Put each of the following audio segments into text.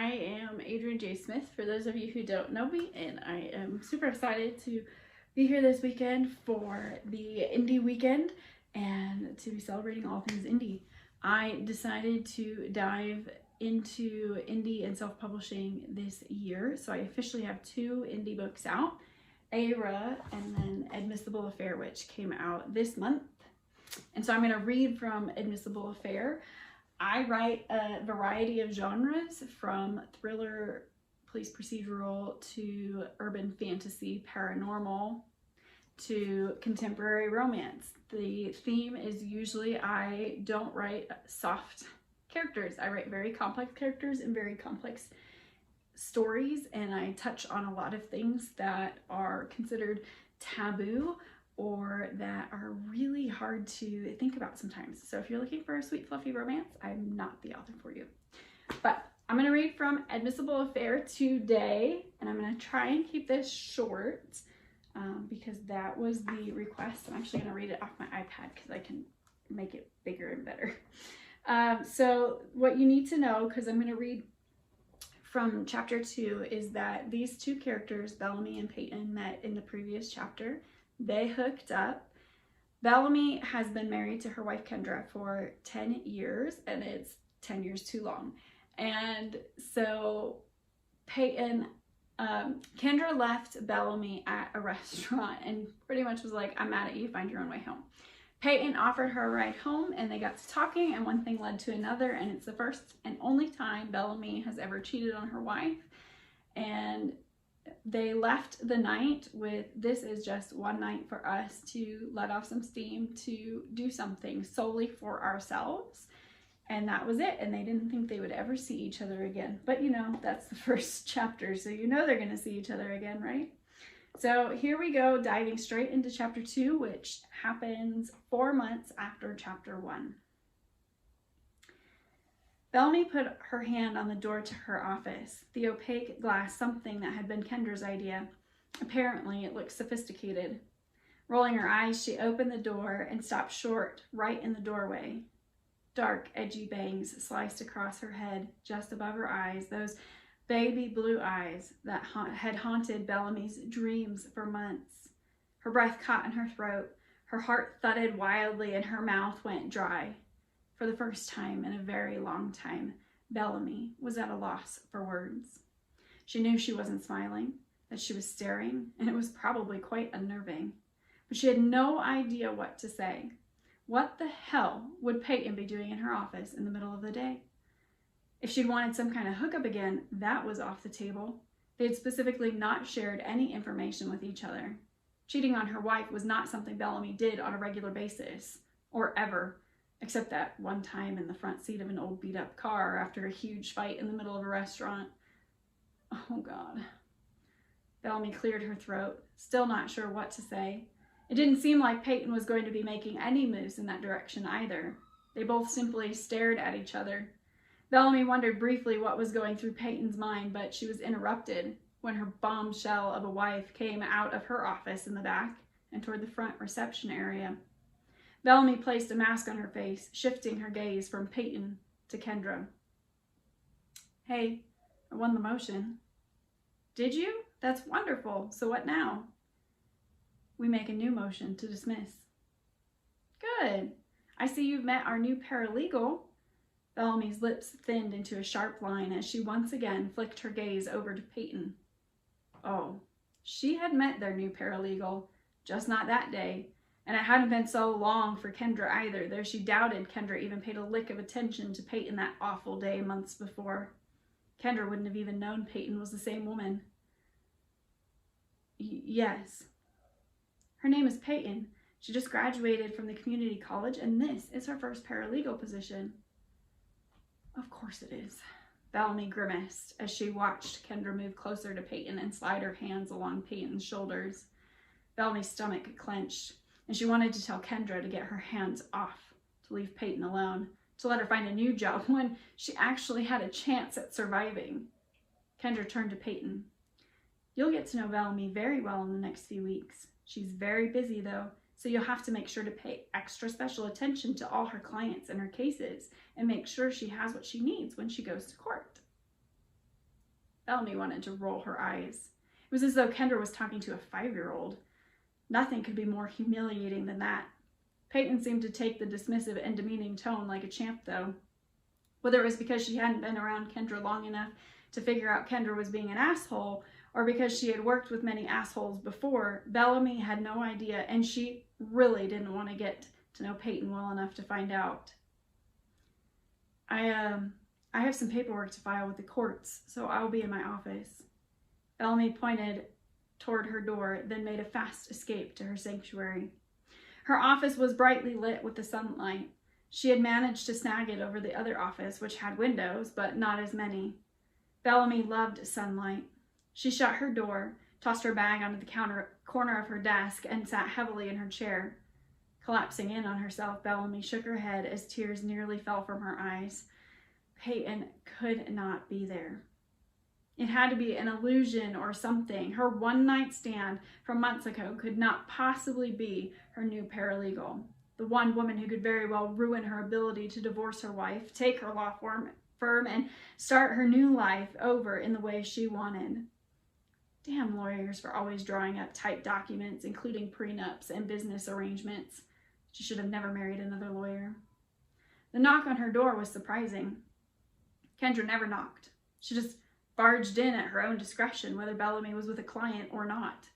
I am Adrienne J. Smith, for those of you who don't know me, and I am super excited to be here this weekend for the indie weekend and to be celebrating all things indie. I decided to dive into indie and self-publishing this year, so I officially have 2 indie books out, Aira and then Admissible Affair, which came out this month. And so I'm going to read from Admissible Affair. I write a variety of genres, from thriller, police procedural, to urban fantasy, paranormal, to contemporary romance. The theme is usually I don't write soft characters. I write very complex characters and very complex stories, and I touch on a lot of things that are considered taboo or that are really hard to think about sometimes. So if you're looking for a sweet, fluffy romance, I'm not the author for you. But I'm going to read from Admissible Affair today, and I'm going to try and keep this short because that was the request. I'm actually going to read it off my iPad because I can make it bigger and better. So what you need to know, because I'm going to read from chapter 2, is that these 2 characters, Bellamy and Peyton, met in the previous chapter. They hooked up. Bellamy has been married to her wife Kendra for 10 years, and it's 10 years too long. And so Peyton, Kendra left Bellamy at a restaurant and pretty much was like, I'm mad at you, find your own way home. Peyton offered her a ride home, and they got to talking, and one thing led to another, and it's the first and only time Bellamy has ever cheated on her wife. And they left the night with, this is just one night for us to let off some steam, to do something solely for ourselves. And that was it. And they didn't think they would ever see each other again. But you know, that's the first chapter, so you know they're going to see each other again, right? So here we go, diving straight into chapter 2, which happens 4 months after chapter 1. Bellamy put her hand on the door to her office, the opaque glass something that had been Kendra's idea. Apparently, it looked sophisticated. Rolling her eyes, she opened the door and stopped short, right in the doorway. Dark, edgy bangs sliced across her head, just above her eyes, those baby blue eyes that had haunted Bellamy's dreams for months. Her breath caught in her throat, her heart thudded wildly, and her mouth went dry. For the first time in a very long time, Bellamy was at a loss for words. She knew she wasn't smiling, that she was staring, and it was probably quite unnerving. But she had no idea what to say. What the hell would Peyton be doing in her office in the middle of the day? If she'd wanted some kind of hookup again, that was off the table. They had specifically not shared any information with each other. Cheating on her wife was not something Bellamy did on a regular basis, or ever. Except that one time in the front seat of an old beat-up car after a huge fight in the middle of a restaurant. Oh, God. Bellamy cleared her throat, still not sure what to say. It didn't seem like Peyton was going to be making any moves in that direction either. They both simply stared at each other. Bellamy wondered briefly what was going through Peyton's mind, but she was interrupted when her bombshell of a wife came out of her office in the back and toward the front reception area. Bellamy placed a mask on her face, shifting her gaze from Peyton to Kendra. Hey, I won the motion. Did you? That's wonderful. So what now? We make a new motion to dismiss. Good. I see you've met our new paralegal. Bellamy's lips thinned into a sharp line as she once again flicked her gaze over to Peyton. Oh, she had met their new paralegal, just not that day. And it hadn't been so long for Kendra either, though she doubted Kendra even paid a lick of attention to Peyton that awful day months before. Kendra wouldn't have even known Peyton was the same woman. Yes. Her name is Peyton. She just graduated from the community college, and this is her first paralegal position. Of course it is. Bellamy grimaced as she watched Kendra move closer to Peyton and slide her hands along Peyton's shoulders. Bellamy's stomach clenched, and she wanted to tell Kendra to get her hands off, to leave Peyton alone, to let her find a new job when she actually had a chance at surviving. Kendra turned to Peyton. You'll get to know Bellamy very well in the next few weeks. She's very busy, though, so you'll have to make sure to pay extra special attention to all her clients and her cases and make sure she has what she needs when she goes to court. Bellamy wanted to roll her eyes. It was as though Kendra was talking to a 5-year-old. Nothing could be more humiliating than that. Peyton seemed to take the dismissive and demeaning tone like a champ, though. Whether it was because she hadn't been around Kendra long enough to figure out Kendra was being an asshole, or because she had worked with many assholes before, Bellamy had no idea, and she really didn't want to get to know Peyton well enough to find out. I have some paperwork to file with the courts, so I'll be in my office. Bellamy pointed toward her door, then made a fast escape to her sanctuary. Her office was brightly lit with the sunlight. She had managed to snag it over the other office, which had windows, but not as many. Bellamy loved sunlight. She shut her door, tossed her bag onto the corner of her desk, and sat heavily in her chair. Collapsing in on herself, Bellamy shook her head as tears nearly fell from her eyes. Peyton could not be there. It had to be an illusion or something. Her one-night stand from months ago could not possibly be her new paralegal. The one woman who could very well ruin her ability to divorce her wife, take her law firm, and start her new life over in the way she wanted. Damn lawyers for always drawing up tight documents, including prenups and business arrangements. She should have never married another lawyer. The knock on her door was surprising. Kendra never knocked. She just barged in at her own discretion, whether Bellamy was with a client or not.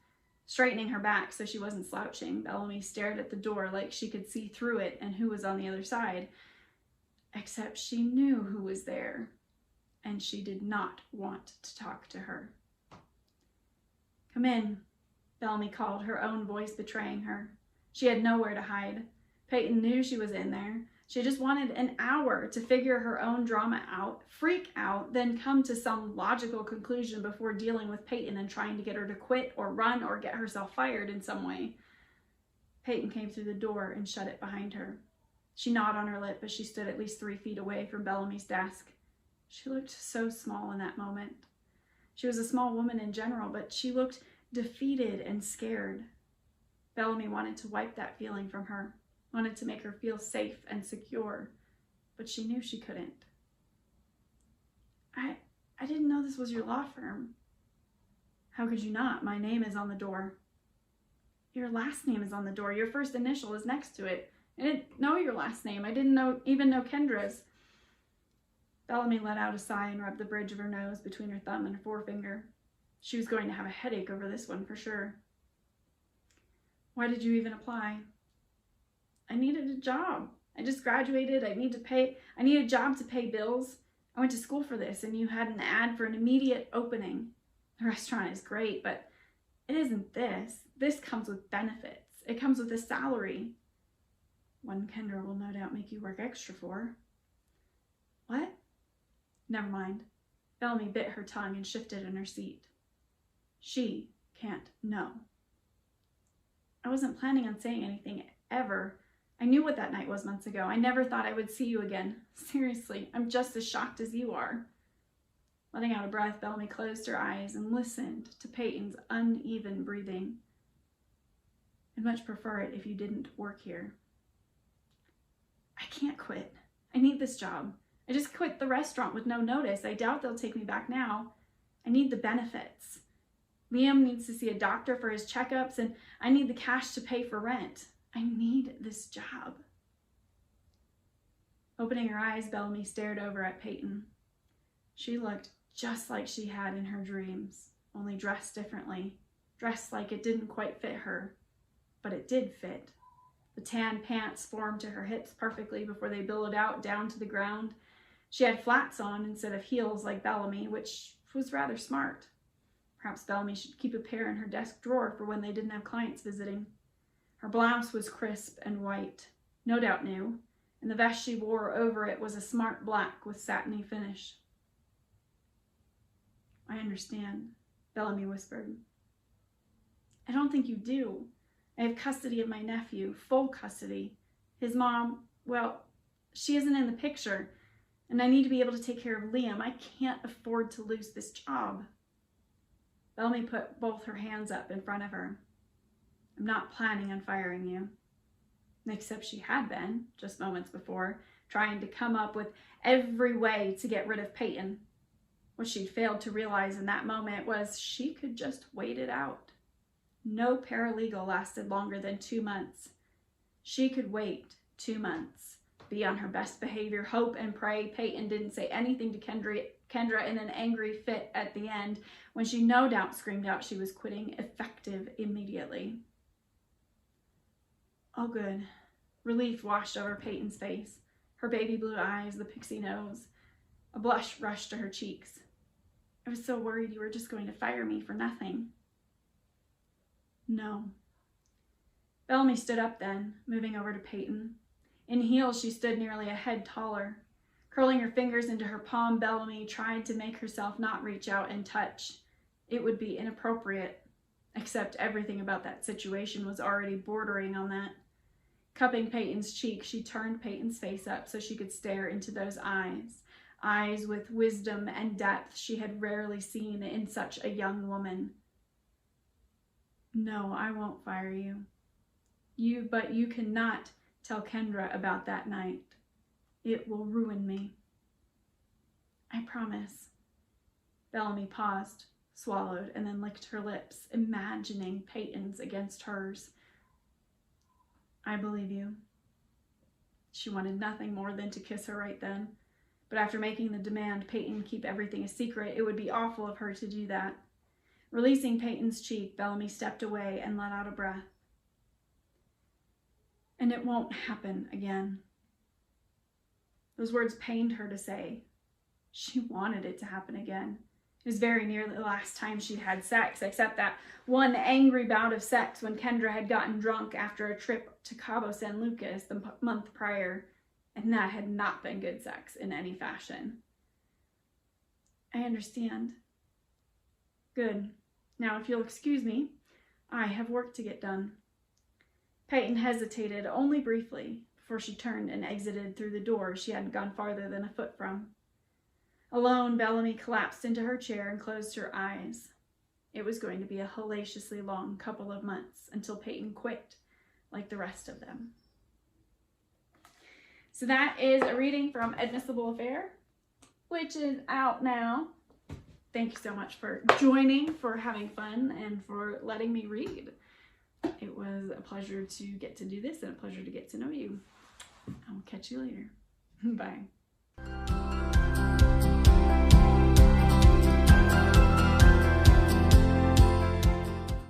Straightening her back so she wasn't slouching, Bellamy stared at the door like she could see through it and who was on the other side. Except she knew who was there, and she did not want to talk to her. "Come in," Bellamy called, her own voice betraying her. She had nowhere to hide. Peyton knew she was in there. She just wanted an hour to figure her own drama out, freak out, then come to some logical conclusion before dealing with Peyton and trying to get her to quit or run or get herself fired in some way. Peyton came through the door and shut it behind her. She gnawed on her lip as she stood at least 3 feet away from Bellamy's desk. She looked so small in that moment. She was a small woman in general, but she looked defeated and scared. Bellamy wanted to wipe that feeling from her, wanted to make her feel safe and secure, but she knew she couldn't. I didn't know this was your law firm." "How could you not? My name is on the door." "Your last name is on the door. Your first initial is next to it. I didn't know your last name. I didn't even know Kendra's." Bellamy let out a sigh and rubbed the bridge of her nose between her thumb and her forefinger. She was going to have a headache over this one for sure. "Why did you even apply?" "I needed a job. I just graduated. I need a job to pay bills. I went to school for this, and you had an ad for an immediate opening. The restaurant is great, but it isn't this. This comes with benefits. It comes with a salary. One Kendra will no doubt make you work extra for." "What?" "Never mind." Bellamy bit her tongue and shifted in her seat. "She can't know." "I wasn't planning on saying anything, ever. I knew what that night was months ago. I never thought I would see you again. Seriously, I'm just as shocked as you are." Letting out a breath, Bellamy closed her eyes and listened to Peyton's uneven breathing. "I'd much prefer it if you didn't work here." "I can't quit. I need this job. I just quit the restaurant with no notice. I doubt they'll take me back now. I need the benefits. Liam needs to see a doctor for his checkups, and I need the cash to pay for rent. I need this job." Opening her eyes, Bellamy stared over at Peyton. She looked just like she had in her dreams, only dressed differently, dressed like it didn't quite fit her, but it did fit. The tan pants formed to her hips perfectly before they billowed out down to the ground. She had flats on instead of heels like Bellamy, which was rather smart. Perhaps Bellamy should keep a pair in her desk drawer for when they didn't have clients visiting. Her blouse was crisp and white, no doubt new, and the vest she wore over it was a smart black with satiny finish. "I understand," Bellamy whispered. "I don't think you do. I have custody of my nephew, full custody. His mom, well, she isn't in the picture, and I need to be able to take care of Liam. I can't afford to lose this job." Bellamy put both her hands up in front of her. "I'm not planning on firing you." Except she had been, just moments before, trying to come up with every way to get rid of Peyton. What she'd failed to realize in that moment was she could just wait it out. No paralegal lasted longer than 2 months. She could wait 2 months, be on her best behavior, hope and pray Peyton didn't say anything to Kendra in an angry fit at the end, when she no doubt screamed out she was quitting, effective immediately. Oh, good. Relief washed over Peyton's face, her baby blue eyes, the pixie nose. A blush rushed to her cheeks. I was so worried you were just going to fire me for nothing. No. Bellamy stood up then, moving over to Peyton. In heels, she stood nearly a head taller. Curling her fingers into her palm, Bellamy tried to make herself not reach out and touch. It would be inappropriate, except everything about that situation was already bordering on that. Cupping Peyton's cheek, she turned Peyton's face up so she could stare into those eyes. Eyes with wisdom and depth she had rarely seen in such a young woman. No, I won't fire you. But you cannot tell Kendra about that night. It will ruin me. I promise. Bellamy paused, swallowed, and then licked her lips, imagining Peyton's against hers. I believe you. She wanted nothing more than to kiss her right then. But after making the demand Peyton keep everything a secret, it would be awful of her to do that. Releasing Peyton's cheek, Bellamy stepped away and let out a breath. And it won't happen again. Those words pained her to say. She wanted it to happen again. It was very near the last time she'd had sex, except that one angry bout of sex when Kendra had gotten drunk after a trip to Cabo San Lucas the month prior, and that had not been good sex in any fashion. I understand. Good. Now, if you'll excuse me, I have work to get done. Peyton hesitated only briefly before she turned and exited through the door she hadn't gone farther than a foot from. Alone, Bellamy collapsed into her chair and closed her eyes. It was going to be a hellaciously long couple of months until Peyton quit, like the rest of them. So that is a reading from Admissible Affair, which is out now. Thank you so much for joining, for having fun, and for letting me read. It was a pleasure to get to do this and a pleasure to get to know you. I'll catch you later. Bye.